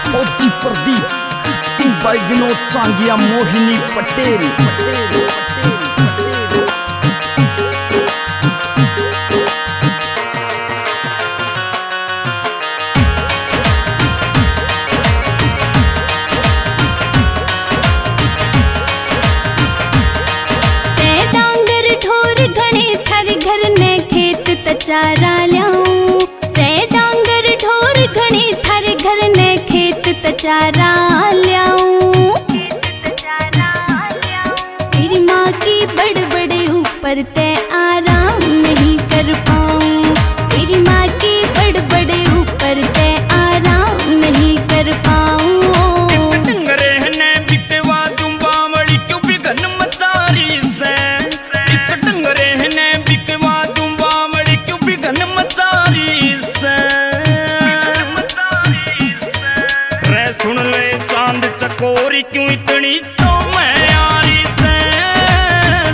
फौजी प्रदीप सिंह भाई विनोद सांगिया मोहिनी पटेल। चारा ल्याऊं से डांगर ढोर घणी थारे घर ने खेत तचारा ल्याऊं। तेरी माँ की बड़बड़े ऊपर ते आराम नहीं कर पाऊं। तेरी माँ की बड़बड़े ऊपर ते आराम नहीं कर पाऊं। चकोरी क्यों इतनी तो मैं यारी से,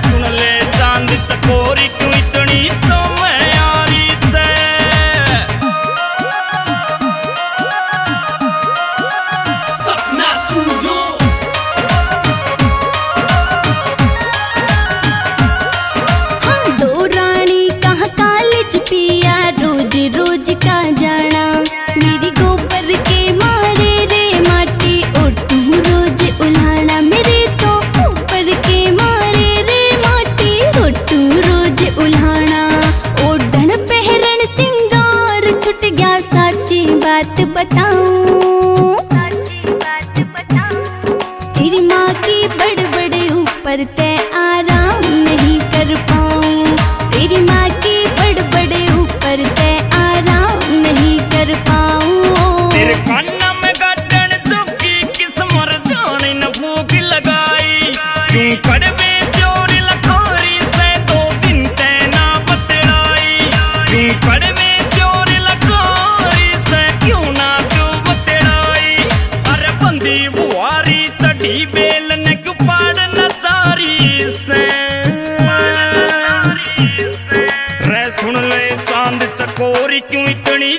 सुन ले चांद चकोरी क्यों इतनी तो मैं यारी से। सपना स्टूडियो। हाँ दो रानी कहाँ कॉलेज पिया रोज रोज का जाना। मेरी गोबर के मारे रे माटी रोज उल्हाना। मेरे तो ऊपर के मारे रे माटी रोज उल्हाना। ओढ़न पहरन सिंगार छुट गया साची बात बताऊं। तेरी माँ की बड़बड़े ऊपर ते आराम नहीं कर पाऊं। तेरी माँ की बड़बड़े ऊपर ते आराम नहीं कर पाऊं। तेरे कान्ना में गाड़न चौकी किस्मर जाने न भूख लगाई। क्यों कड़वे जोर लखारी से दो दिन तैना बतड़ाई। क्यों कड़वे जोर लखारी से क्यों ना तू बतड़ाई। अरे बंदी बुआरी चढ़ी बेल ने क्यों पाड़ नचारी से। रे सुन ले चांद चकोरी क्यों इतनी